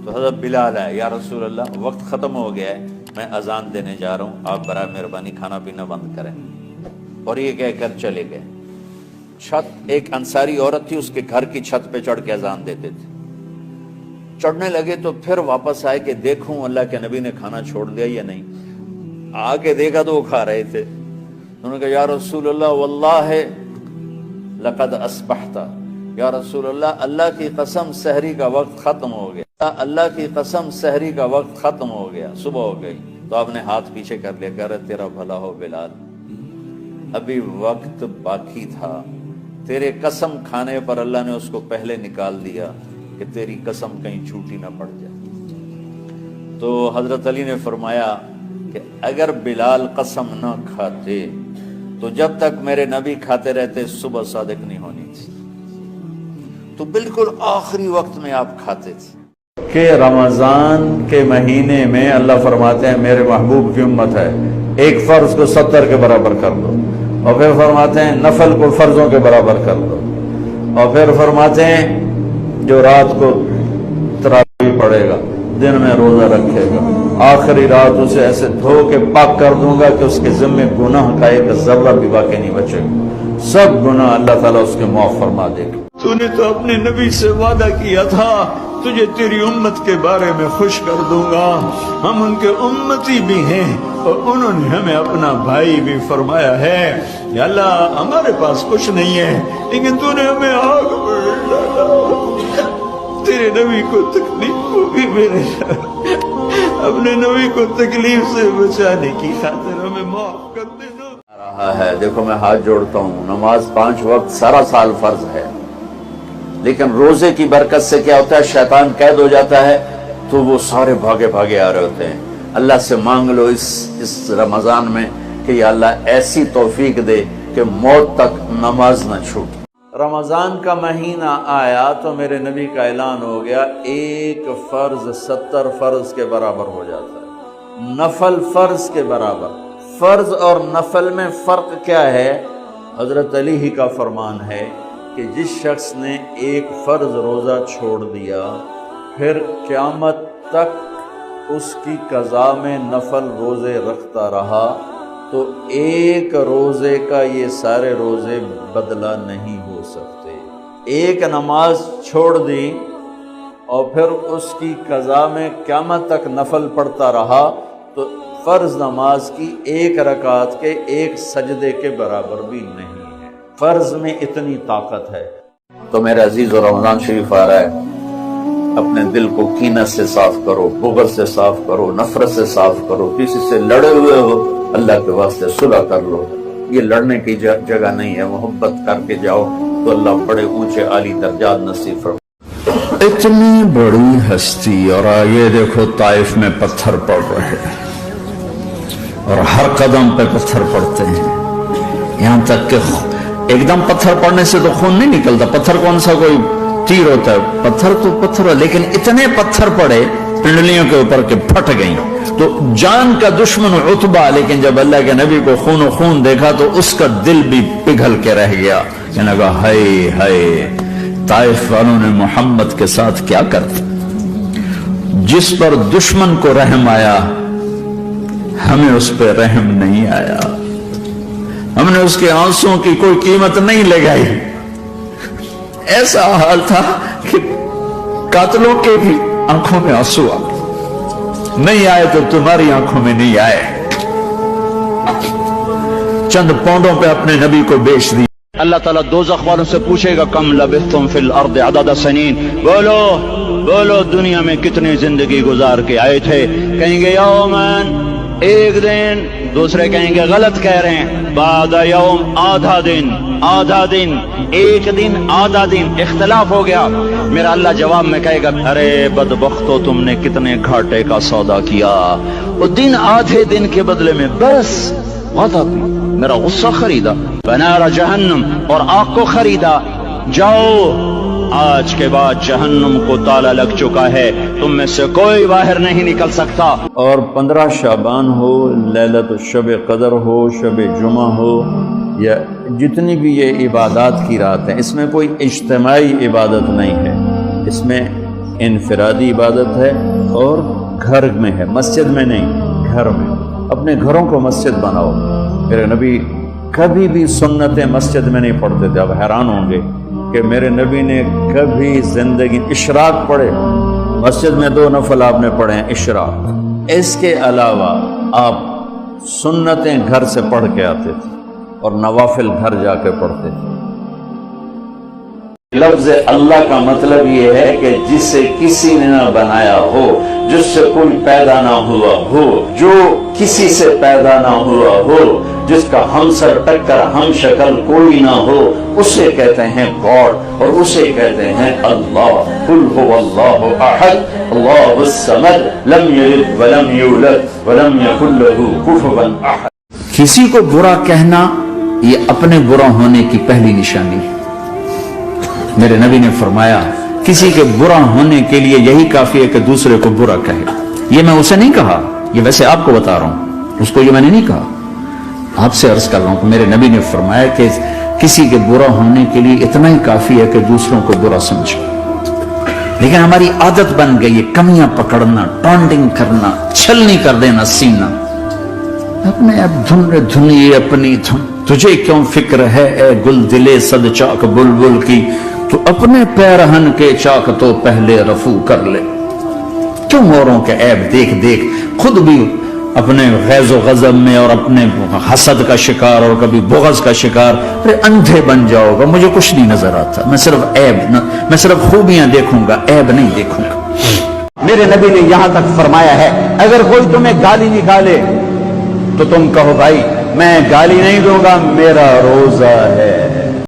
تو حضرت بلال ہے، یا رسول اللہ وقت ختم ہو گیا ہے، میں اذان دینے جا رہا ہوں، آپ برائے مہربانی کھانا پینا بند کریں۔ اور یہ کہہ کر چلے گئے۔ چھت، ایک انصاری عورت تھی، اس کے گھر کی چھت پہ چڑھ کے اذان دیتے تھے۔ چڑھنے لگے تو پھر واپس آئے کہ دیکھوں اللہ کے نبی نے کھانا چھوڑ دیا یا نہیں۔ آ کے دیکھا تو وہ کھا رہے تھے۔ انہوں نے کہا یا رسول اللہ واللہ لقد اصبحت، یا رسول اللہ اللہ کی قسم سحری کا وقت ختم ہو گیا، اللہ کی قسم سحری کا وقت ختم ہو گیا، صبح ہو گئی۔ تو آپ نے ہاتھ پیچھے کر لیا، کہہ رہے تیرا بھلا ہو بلال، ابھی وقت باقی تھا، تیرے قسم کھانے پر اللہ نے اس کو پہلے نکال دیا کہ تیری قسم کہیں جھوٹی نہ پڑ جائے۔ تو حضرت علی نے فرمایا کہ اگر بلال قسم نہ کھاتے تو جب تک میرے نبی کھاتے رہتے صبح صادق نہیں ہونی تھی۔ تو بالکل آخری وقت میں آپ کھاتے تھے کہ رمضان کے مہینے میں اللہ فرماتے ہیں میرے محبوب کی امت ہے، ایک فرض کو 70 کے برابر کر دو، اور پھر فرماتے ہیں نفل کو فرضوں کے برابر کر دو، اور پھر فرماتے ہیں جو رات کو تراویح پڑھے گا، دن میں روزہ رکھے گا، آخری رات اسے ایسے دھو کے پاک کر دوں گا کہ اس کے ذمے گناہ کا ایک ذرہ بھی باقی نہیں بچے گا، سب گناہ اللہ تعالیٰ اس کے معاف فرما دے گا۔ تو نے تو اپنے نبی سے وعدہ کیا تھا تجھے تیری امت کے بارے میں خوش کر دوں گا، ہم ان کے امتی بھی ہیں اور انہوں نے ہمیں اپنا بھائی بھی فرمایا ہے۔ یا اللہ ہمارے پاس کچھ نہیں ہے لیکن تو نے ہمیں آگ میں ڈالا، تیرے نبی کو تکلیف ہوگی، میرے اپنے نبی کو تکلیف سے بچانے کی خاطر ہمیں معاف کر دینا۔ رہا ہے دیکھو میں ہاتھ جوڑتا ہوں، نماز 5 وقت سارا سال فرض ہے، لیکن روزے کی برکت سے کیا ہوتا ہے، شیطان قید ہو جاتا ہے تو وہ سارے بھاگے بھاگے آ رہے ہوتے ہیں۔ اللہ سے مانگ لو اس رمضان میں کہ یا اللہ ایسی توفیق دے کہ موت تک نماز نہ چھوٹے۔ رمضان کا مہینہ آیا تو میرے نبی کا اعلان ہو گیا ایک فرض 70 فرض کے برابر ہو جاتا ہے، نفل فرض کے برابر۔ فرض اور نفل میں فرق کیا ہے؟ حضرت علی ہی کا فرمان ہے کہ جس شخص نے ایک فرض روزہ چھوڑ دیا پھر قیامت تک اس کی قضا میں نفل روزے رکھتا رہا تو ایک روزے کا یہ سارے روزے بدلہ نہیں ہو سکتے۔ ایک نماز چھوڑ دی اور پھر اس کی قضا میں قیامت تک نفل پڑھتا رہا تو فرض نماز کی ایک رکعت کے ایک سجدے کے برابر بھی نہیں ہے۔ فرض میں اتنی طاقت ہے۔ تو میرے عزیز و رمضان شریف آ رہا ہے، اپنے دل کو کینہ سے صاف کرو، بغض سے صاف کرو، نفرت سے صاف کرو، کسی سے لڑے ہوئے ہو اللہ کے واسطے صلح کر لو، یہ لڑنے کی جگہ نہیں ہے، محبت کر کے جاؤ تو اللہ بڑے اونچے عالی درجات نصیب فرمائے۔ اتنی بڑی ہستی اور آگے دیکھو طائف میں پتھر پڑ رہے ہیں اور ہر قدم پہ پتھر پڑتے ہیں، یہاں تک کہ ایک دم پتھر پڑنے سے تو خون نہیں نکلتا، پتھر کون سا کوئی تیر ہوتا ہے، پتھر تو پتھر ہے، لیکن اتنے پتھر پڑے پنڈلیوں کے اوپر کے پھٹ گئیں۔ تو جان کا دشمن عتبہ، لیکن جب اللہ کے نبی کو خون و خون دیکھا تو اس کا دل بھی پگھل کے رہ گیا، کہنے لگا ہائے ہائے طائف والوں نے محمد کے ساتھ کیا کر دیا۔ جس پر دشمن کو رحم آیا ہمیں اس پہ رحم نہیں آیا، ہم نے اس کے آنسوں کی کوئی قیمت نہیں لگائی۔ ایسا حال تھا کہ قاتلوں کے بھی آنکھوں میں آنسو آ نہیں آئے تو تمہاری آنکھوں میں نہیں آئے۔ چند پونڈوں پہ اپنے نبی کو بیچ دیا۔ اللہ تعالیٰ دوزخ والوں سے پوچھے گا کم لبثتم فی الارض عدد سنین، بولو دنیا میں کتنی زندگی گزار کے آئے تھے؟ کہیں گے یومن، ایک دن، دوسرے کہیں گے غلط کہہ رہے ہیں، بعد یوم، آدھا دن، ایک دن، آدھا دن، اختلاف ہو گیا۔ میرا اللہ جواب میں کہے گا ارے بدبختو تم نے کتنے گھاٹے کا سودا کیا، وہ دن آدھے دن کے بدلے میں بس وعدہ بھی میرا غصہ خریدا، بنار جہنم، اور آگ کو خریدا، جاؤ آج کے بعد جہنم کو تالا لگ چکا ہے، تم میں سے کوئی باہر نہیں نکل سکتا۔ اور 15 شعبان ہو، لیلۃ شب قدر ہو، شب جمعہ ہو، یا جتنی بھی یہ عبادات کی رات ہے، اس میں کوئی اجتماعی عبادت نہیں ہے، اس میں انفرادی عبادت ہے اور گھر میں ہے، مسجد میں نہیں، گھر میں۔ اپنے گھروں کو مسجد بناؤ۔ میرے نبی کبھی بھی سنتیں مسجد میں نہیں پڑھتے تھے۔ آپ حیران ہوں گے کہ میرے نبی نے کبھی زندگی اشراق پڑھے، مسجد میں 2 نفل آپ نے پڑھے ہیں اشراق، اس کے علاوہ آپ سنتیں گھر سے پڑھ کے آتے تھے اور نوافل گھر جا کے پڑھتے تھے۔ لفظ اللہ کا مطلب یہ ہے کہ جسے کسی نے نہ بنایا ہو، جس سے کوئی پیدا نہ ہوا ہو، جو کسی سے پیدا نہ ہوا ہو، جس کا ہم سر ٹکر ہم شکل کوئی نہ ہو، اسے کہتے ہیں گاڈ اور اسے کہتے ہیں اللہ۔ قل هو اللہ احد اللہ الصمد لم یلد ولم یولد ولم یکن له کفوا احد۔ کسی کو برا کہنا یہ اپنے برا ہونے کی پہلی نشانی ہے۔ میرے نبی نے فرمایا کسی کے برا ہونے کے لیے یہی کافی ہے کہ دوسرے کو برا کہے۔ یہ میں اسے نہیں کہا، یہ ویسے آپ کو بتا رہا ہوں، اس کو یہ میں نے نہیں کہا، آپ سے عرض کر رہا ہوں کہ میرے نبی نے فرمایا کہ کسی کے برا ہونے کے لیے اتنا ہی کافی ہے کہ دوسروں کو برا سمجھے۔ لیکن ہماری عادت بن گئی ہے کمیاں پکڑنا، ٹانڈنگ کرنا، چھلنی کر دینا سینہ، اپنے اب دھنیے اپنی دھن۔ تجھے کیوں فکر ہے اے گل دلے صد چاک بلبل کی، تو اپنے پیرہن کے چاک تو پہلے رفو کر لے۔ کیوں اوروں کے عیب دیکھ دیکھ خود بھی اپنے غیظ و غضب میں اور اپنے حسد کا شکار اور کبھی بغض کا شکار؟ ارے اندھے بن جاؤ گا، مجھے کچھ نہیں نظر آتا، میں صرف خوبیاں دیکھوں گا، عیب نہیں دیکھوں گا۔ میرے نبی نے یہاں تک فرمایا ہے اگر کوئی تمہیں گالی نکالے تو تم کہو بھائی میں گالی نہیں دوں گا، میرا روزہ ہے،